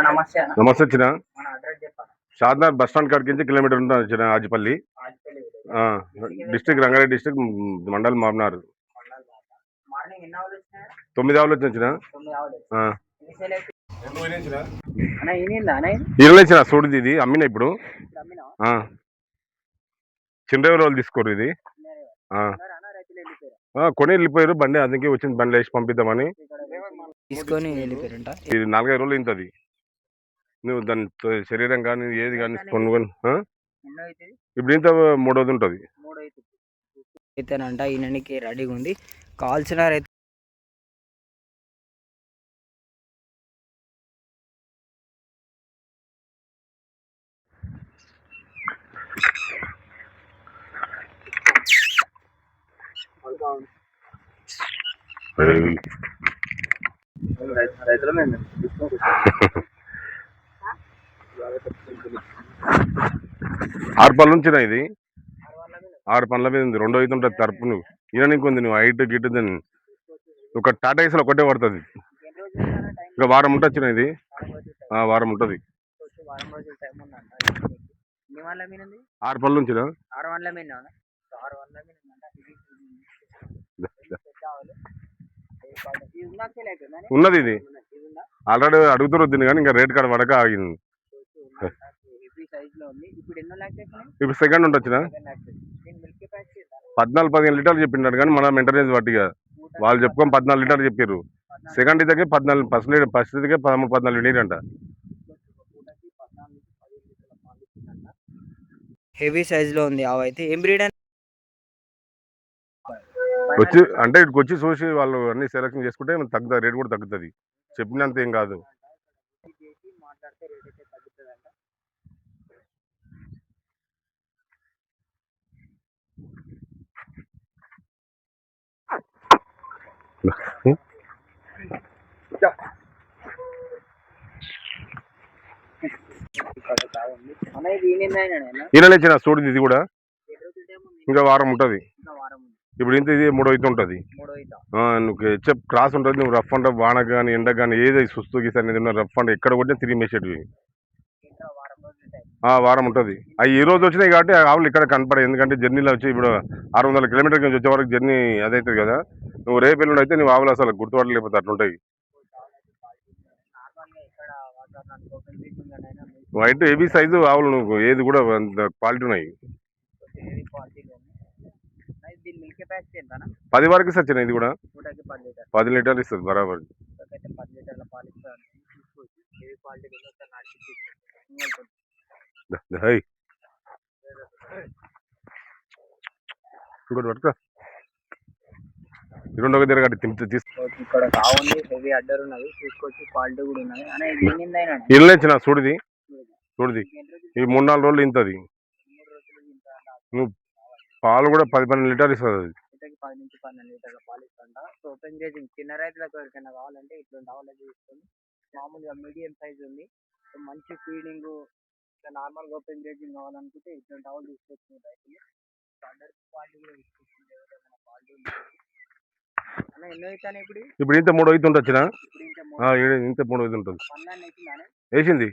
నమస్తే వచ్చిన Shadnagar bus stand కాడికి నుంచి కిలోమీటర్ ఉంటుంది వచ్చిన ఆజిపల్లి డిస్ట్రిక్ట్ రంగారెడ్డి డిస్ట్రిక్ట్ మండల్ మామనార్ 9 ఆవులు వచ్చిన ఇరవై చూడది ఇది అమ్మిన ఇప్పుడు చిన్న రోజులు తీసుకోరు ఇది కొని వెళ్ళిపోయారు బండి అందుకే వచ్చింది బండి వేసి పంపిద్దామని తీసుకొని ఇది 4-5 రోజులు ఇంతది నువ్వు దాని శరీరం కానీ ఏది కానీ కొనుగోలు ఇప్పుడు ఇంత 3 ఉంటుంది అయితేనంట ఈయనకి రెడీగా ఉంది కావాల్సిన రైతుల 6 పళ్ళ నుంచి ఇది 6 పళ్ళ మీద ఉంది 2 అయితే ఉంటుంది తరపు నువ్వు ఈయన నీకు ఉంది నువ్వు హైట్ గిట్ దాన్ని ఒక టాటా ఏసీలో ఒకటే పడుతుంది ఇంకా వారం ఉంటుంది ఇది వారం ఉంటుంది 6 పళ్ళ నుంచి ఉన్నది ఇది ఆల్రెడీ అడుగుతారు వద్దు కానీ ఇంకా రేట్ కార్డు పడక ఆగింది ఇప్పుడు సెకండ్ ఉండొచ్చిన 14-15 లీటర్లు చెప్పిండారు కానీ మన మెయింటెనెన్స్ బట్టిగా వాళ్ళు చెప్పుకొని 14 లీటర్లు చెప్పారు సెకండ్ ఇదికే 14 ఫస్ట్ ఇదికే 13-14 నీరంట హెవీ సైజ్ లో ఉంది అవైతే ఏం బ్రీడ్ వచ్చి అంటే ఇక్కడికి వచ్చి చూసి వాళ్ళు అన్ని సెలెక్షన్ చేసుకుంటే తగ్గుతుంది రేట్ కూడా తగ్గుతుంది చెప్పినంత ఏం కాదు ఈయన చూడదు ఇది కూడా ఇంకా వారం ఉంటుంది ఇప్పుడు ఇంత ఇది 3 అయితే ఉంటుంది నువ్వు హెచ్ఎఫ్ క్రాస్ ఉంటుంది నువ్వు రఫ్ అండ్ వాన కానీ ఎండ కానీ ఏది సుస్తు గీస అనేది రఫ్ అండ్ ఎక్కడ కొట్టినా తిరిగి మేసేటివి వారం ఉంటుంది అవి ఈ రోజు వచ్చినాయి కాబట్టి ఆవులు ఇక్కడ కనపడాయి ఎందుకంటే జర్నీలో వచ్చి ఇప్పుడు 600 కిలోమీటర్ల నుంచి వచ్చే వరకు జర్నీ అదవుతుంది కదా నువ్వు రేపు ఎల్లుండి అయితే నువ్వు ఆవులు అసలు గుర్తుపట్టలేకపోతే అట్లుంటాయి వైట్ హెవీ సైజు ఆవులు నువ్వు ఏది కూడా క్వాలిటీ ఉన్నాయి 10 వరకు సచ్చిన ఇది కూడా 10 లీటర్లు ఇస్తుంది బరాబర్ ఇంకోటి పట్టుకో 2 ఒక దగ్గర తింటే ఇక్కడ కావుంది హెవీ అడ్డర్ ఉన్నది తీసుకొచ్చి క్వాలిటీ కూడా ఉన్నది ఇల్లేచిన చూడది ఈ 3-4 రోజులు ఇంతది నువ్వు పాలు కూడా 10-12 లీటర్లు ఇస్తుంది అది 10 నుంచి 12 లీటర్ల పాలు ఇస్తుంట ఓపెన్ గ్రేజింగ్ చిన్న రైతులకు ఎవరికైనా కావాలంటే ఇట్లాంటి ఆవులు తీసుకొని మామూలుగా మీడియం సైజ్ ఉంది మంచి ఫీడింగ్ ఇట్లా నార్మల్ ఓపెన్ గ్రేజింగ్ కావాలనుకుంటే ఇట్లాంటి ఆవులు తీసుకొచ్చిన రైతులు అడ్డర్ క్వాలిటీ కూడా తీసుకొచ్చింది ఎవరైనా క్వాలిటీ ఇప్పుడు ఇంత 3 అయితే ఉండొచ్చిన ఇంత 3 అయితే ఉంటుంది వేసింది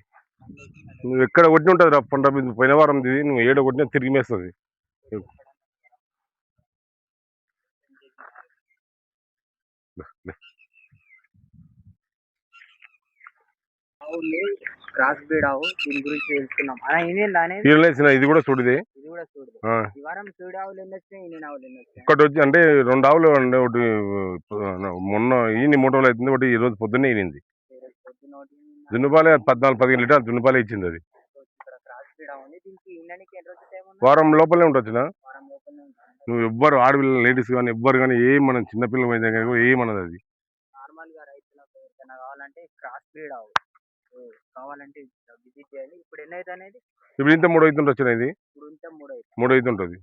నువ్వు ఎక్కడ కొట్టిన ఉంటుంది రా పంట పోయిన వారం ఇది నువ్వు ఏడ కొట్టినా తిరిగి మేస్తుంది క్రాస్ బ్రీడ్ ఆవు దీని గురించి తెలుసుకున్నాం ఇది కూడా చూడది ఒకటి వచ్చి అంటే 2 ఆవులు ఒకటి మొన్న ఈయన 3 రోజులు అవుతుంది ఒకటి ఈ రోజు పొద్దున్నే ఈనింది జున్నుపాలే 14-15 లీటర్లు జున్నుపాలే ఇచ్చింది అది వారం లోపలే ఉండొచ్చునా నువ్వు ఎవ్వరు ఆడపిల్లలు లేడీస్ కానీ ఎవ్వరు కానీ ఏం మనం చిన్నపిల్లలు అయితే ఏమన్నది అది కావాలంటే విజిట్ చేయాలి ఇప్పుడు ఎన్ని అయితే అనేది ఇప్పుడు ఇంత 3 అయితే వచ్చిన ఇది 3 అయితే ఉంటుంది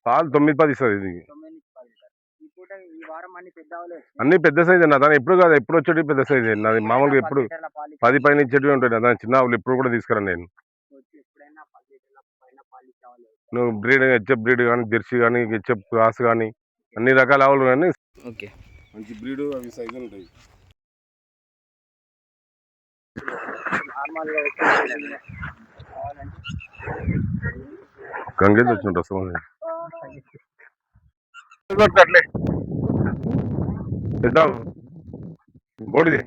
పాలు 9-10 ఇస్తుంది ఇది అన్ని పెద్ద సైజ్ అన్న దాని ఎప్పుడు కాదు ఎప్పుడు వచ్చేటి పెద్ద సైజ్ నాది మామూలుగా ఎప్పుడు 10 పైన ఇచ్చేటివి ఉంటాయి దాని చిన్న ఆవులు ఎప్పుడు కూడా తీసుకురా నేను నువ్వు బ్రీడ్ హెచ్ఎఫ్ బ్రీడ్ కానీ జెర్సీ కానీ హెచ్ఎఫ్ క్రాస్ కానీ అన్ని రకాల ఆవులు కానీ మంచి బ్రీడ్ అవి సైజులు ఉంటాయి నార్మల్గా కావాలంటే గంగేజ్ వచ్చినట్టు వస్తుంది అట్లే ఇద్దాం బోడిది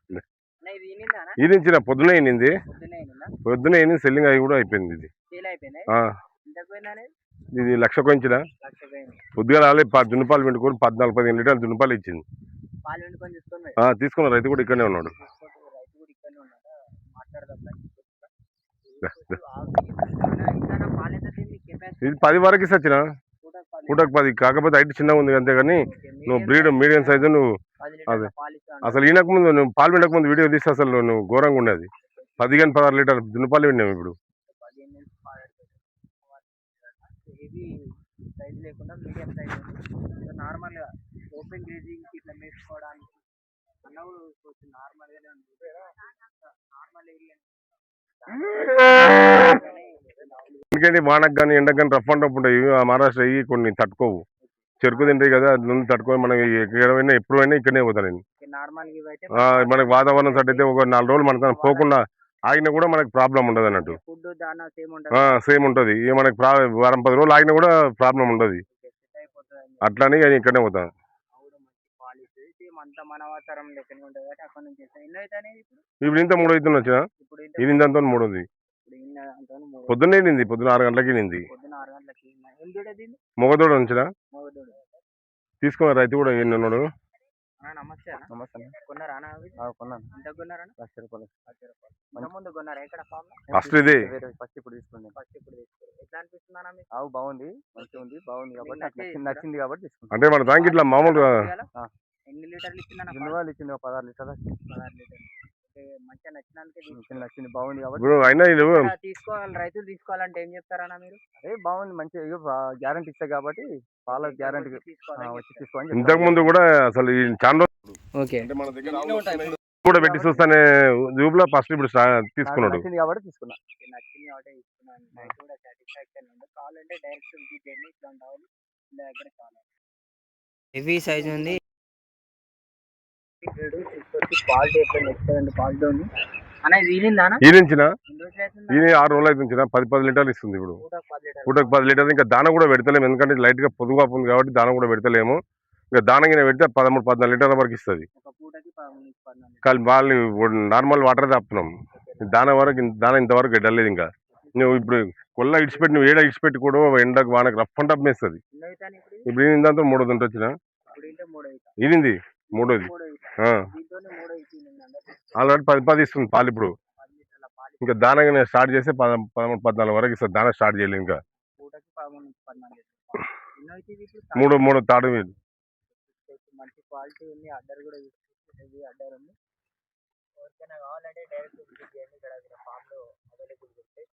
అన్న ఇది ఈనిందానా ఇది ఇచ్చిన పొద్దునే అయినింది పొద్దున్నే ఈనిందా పొద్దునే అయిన సెల్లింగ్ అవి కూడా అయిపోయింది ఇది సేల్ అయిపోయింది ఆ, ఎంతకు పోయింది అనేది ఇది లక్ష కొంచిన లక్ష పోయింది పొద్దుగా రాలే దున్నపాలు పిండుకొని 14-15 లీటర్లు దున్నపాలు ఇచ్చింది పాలు వండుకొని తీసుకొని పోయి తీసుకున్న రైతు కూడా ఇక్కడనే ఉన్నాడు రైతు కూడా ఇక్కడనే ఉన్నాడా మాట్లాడదాం ఇంకా పాలు ఎంత తింది కెపాసిటీ ఇది 10 వరకు సచ్చిన పూటకు 10 కాకపోతే హైట్ చిన్నగా ఉంది అంతేగాని నువ్వు బ్రీడ్ మీడియం సైజు నువ్వు 10 లీటర్ల అదే పాలు ఇస్తా అసలు ఈనక ముందు నువ్వు పాలు పిండక ముందు వీడియో తీస్తే అసలు నువ్వు ఘోరంగా ఉండేది 15-16 లీటర్లు దున్నపాలు పిండాము ఇప్పుడు 15 నుంచి పాలు హెవీ సైజ్ లేకుండా మీడియం సైజ్ ఉంది నార్మల్గా ఓపెన్ గ్రేజింగ్ ఇట్లా మేసుకోవడానికి అన్న కూడా కొంచెం నార్మల్గానే ఉంది నార్మల్ ఏరియా ఎందుకంటే వానకు కానీ ఎండకు కానీ రఫ్ అండ్ టఫ్ ఉంటాయి ఆ మహారాష్ట్ర ఇవి కొన్ని తట్టుకోవు చెరుకు తింటాయి కదా అది నుండి తట్టుకొని మనం ఎక్కడైనా ఎప్పుడైనా ఇక్కడనే పోతాను నేను నార్మల్ ఇవి అయితే మనకి వాతావరణం సెట్ అయితే ఒక 4 రోజులు మనకు పోకుండా ఆగినా కూడా మనకి ప్రాబ్లం ఉండదు అన్నట్టు ఫుడ్ దానా సేమ్ ఉంటుంది సేమ్ ఉంటుంది ఇక మనకి వారం 10 రోజులు ఆగినా కూడా ప్రాబ్లం ఉండదు సెట్ అయిపోతుంది అట్లానే ఇక ఇక్కడనే పోతాను కూడా మంచి పాలిసి సేమ్ అంతా మన వాతావరణం లెక్కనే ఉంటుంది కాబట్టి అక్కడ నుంచి ఎన్ని అవుతాయి ఇప్పుడు ఇప్పుడు ఇంత 3 అవుతుంది వచ్చిన ఇప్పుడు ఇది ఇంత 3 ఉంది ఇప్పుడు ఇన్న అంతా పొద్దున్నే నింది పొద్దున్న 6 గంటలకి నింది పొద్దున 6 గంటలకి ఏం దూడది మొగదోడు ఉంచిన మగదూడు తీసుకున్న రైతు కూడా ఎన్ని ఉన్నాడు నమస్తే అన్న నమస్తే కొన్నారా అన్న అవి కొన్నాను ఎంత కొన్నారా లక్ష రూపాయలు ముందు కొన్నారా ఎక్కడ ఫామ్ ఫస్ట్ ఇది ఫస్ట్ ఇప్పుడు తీసుకున్నాను ఎట్లా అనిపిస్తుంది అన్న మీకు ఆవు బాగుంది మంచిగా ఉంది బాగుంది కాబట్టి నచ్చింది కాబట్టి తీసుకున్నాను అంటే మన దానికి ఇట్లా మామూలుగా ఎన్ని లీటర్లు ఇచ్చింది అన్న దున్నవాళ్ళు ఇచ్చింది 16 లీటర్లు 16 లీటర్లు మంచిగా నచ్చినందుకే నచ్చింది బాగుంది కాబట్టి అయినా ఇది తీసుకోవాలి రైతులు తీసుకోవాలంటే ఏం చెప్తారన్నా మీరు అదే బాగుంది మంచిగా గ్యారంటీ ఇస్తాయి కాబట్టి పాల గ్యారంటీ వచ్చి తీసుకోవాలి ఇంతకు ముందు కూడా అసలు ఈ చాలా ఓకే అంటే మన దగ్గర కూడా పెట్టి చూస్తానే జూబ్లో ఫస్ట్ ఇప్పుడు తీసుకున్నాడు నచ్చింది కాబట్టి తీసుకున్నా నచ్చింది కాబట్టి తీసుకున్నాను నాకు కూడా సాటిస్ఫాక్షన్ ఉంది కావాలంటే డైరెక్ట్ విజిట్ చేయండి ఇట్లాంటి వాళ్ళు ఇలా దగ్గర కావాలి హెవీ సైజ్ ఉంది క్వాలిటీ ఎక్కడ ఎక్సలెంట్ క్వాలిటీ ఉంది అన్న ఇది ఈనిందా ఈనించిన ఈయన 6 రోజులు అయితే 10 లీటర్లు ఇస్తుంది ఇప్పుడు పూటకు 10 లీటర్లు ఇంకా దాన కూడా పెడతలేము ఎందుకంటే లైట్ గా పొదుగు ఉంది కాబట్టి దాన కూడా పెడతలేము ఇంకా దాన గిన పెడితే 13-14 లీటర్ల వరకు ఇస్తుంది కానీ వాళ్ళు నార్మల్ వాటర్ తాపుతున్నాం దాన ఇంతవరకు ఎడలేదు ఇంకా నువ్వు ఇప్పుడు కొల్ల ఇడిచిపెట్టి నువ్వు ఏడ ఇడిచిపెట్టి కూడా ఎండకు వానకు రఫ్ అండ్ టప్ వేస్తుంది ఇప్పుడు ఇందంతా 3 ఉంటుంది వచ్చిన ఈనింది 3ది ఆల్రెడీ 10 ఇస్తుంది పాలు ఇప్పుడు ఇంకా దాన స్టార్ట్ చేస్తే 13-14 వరకు ఇస్తుంది దాన స్టార్ట్ చేయలేదు ఇంకా 3 తాడు మంచి క్వాలిటీ ఉంది అడ్డర్ కూడా అడ్డర్ ఉంది ఎవరికైనా కావాలంటే డైరెక్ట్ విజిట్ చేయండి ఇక్కడ ఫామ్ లో అవైలబుల్ ఉంటాయి